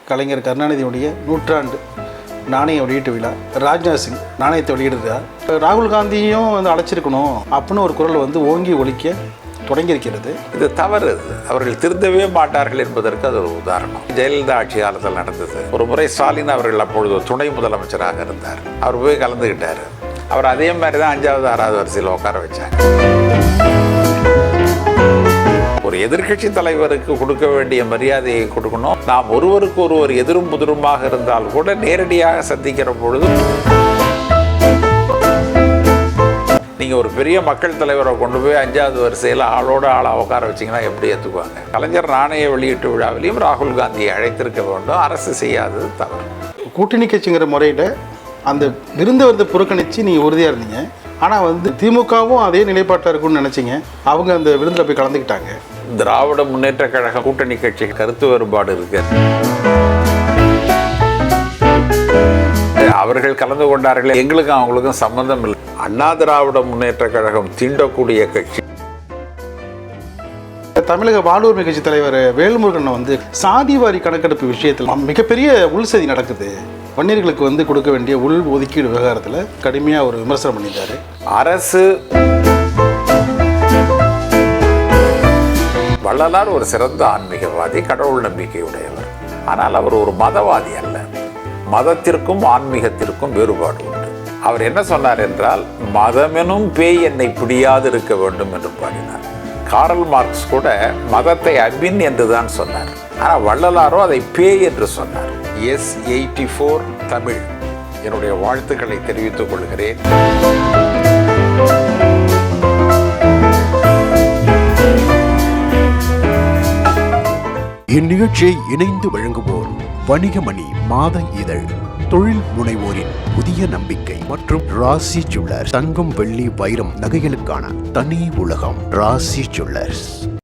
கலைஞர் கருணாநிதியுடைய நூற்றாண்டு நாணய வெளியீட்டு விழா. ராஜ்நாத் சிங் நாணயத்தை வெளியிடுறார். ராகுல் காந்தியும் வந்து அழைச்சிருக்கணும் அப்படின்னு ஒரு குரல் வந்து ஓங்கி ஒலிக்க தொடங்கியிருக்கிறது. இது தவறு. அவர்கள் திருந்தவே மாட்டார்கள் என்பதற்கு அது ஒரு உதாரணம். ஜெயலலிதா ஆட்சி காலத்தில் நடந்தது. ஒரு முறை ஸ்டாலின் அவர்கள் அப்பொழுது துணை முதலமைச்சராக இருந்தார். அவர் போய் கலந்துக்கிட்டார். அவர் அதே மாதிரி தான் 5வது 6வது வரிசையில் உட்கார வச்சாங்க. ஒரு எதிர்க்கட்சி தலைவருக்கு கொடுக்க வேண்டிய மரியாதையை கொடுக்கணும். நாம் ஒருவருக்கு ஒருவர் எதிரும் புதிருமாக இருந்தால் கூட நேரடியாக சந்திக்கிற பொழுது நீங்கள் ஒரு பெரிய மக்கள் தலைவரை கொண்டு போய் 5வது வரிசையில் ஆளோட ஆளாக உட்கார வச்சிங்கன்னா எப்படி ஏற்றுக்குவாங்க? கலைஞர் நாணய வெளியீட்டு விழாவிலையும் ராகுல் காந்தியை அழைத்திருக்க வேண்டும். அரசு செய்யாதது தவறு. கூட்டணி கட்சிங்கிற முறையில் அந்த விருந்தை வந்து புறக்கணித்து நீங்கள் உறுதியாக இருந்தீங்க. ஆனால் வந்து திமுகவும் அதே நிலைப்பாட்டில் இருக்குன்னு நினச்சிங்க. அவங்க அந்த விருந்தில் போய் கலந்துக்கிட்டாங்க. திராவிட முன்னேற்ற கழக கூட்டணி கட்சி கருத்து வேறுபாடு இருக்கு. அவர்கள் கலந்து கொண்டார்கள், எங்களுக்கும் அவங்களுக்கும் சம்பந்தம் இல்லை. அண்ணா திராவிட முன்னேற்ற கழகம் தீண்டக்கூடிய கட்சி. தமிழக வாழ்வுரிமை கட்சி தலைவர் வேல்முருகன் வந்து சாதிவாரி கணக்கெடுப்பு விஷயத்தில் மிகப்பெரிய உள்சதி நடக்குது. வன்னியர்களுக்கு வந்து கொடுக்க வேண்டிய உள் ஒதுக்கீடு விவகாரத்தில் கடுமையாக ஒரு விமர்சனம் பண்ணியிருந்தாரு. அரசு வள்ளலார் ஒரு சிறந்த ஆன்மீகவாதி, கடவுள் நம்பிக்கையுடையவர். ஆனால் அவர் ஒரு மதவாதி அல்ல. மதத்திற்கும் ஆன்மீகத்திற்கும் வேறுபாடு உண்டு. அவர் என்ன சொன்னார் என்றால், மதமெனும் பேய் என்னை பிடியாது இருக்க வேண்டும் என்று பாடினார். காரல் மார்க்ஸ் கூட மதத்தை அபின் என்று தான் சொன்னார். ஆனால் வள்ளலாரோ அதை பேய் என்று சொன்னார். S84 தமிழ் என்னுடைய வாழ்த்துக்களை தெரிவித்துக் கொள்கிறேன். இந்நிகழ்ச்சியை இணைந்து வழங்குவோர் வணிகமணி மாத இதழ், தொழில் முனைவோரின் புதிய நம்பிக்கை மற்றும் ராசி ஜுவல்லர்ஸ். தங்கம் வெள்ளி வைரம் நகைகளுக்கான தனி உலகம் ராசி ஜுவல்லர்ஸ்.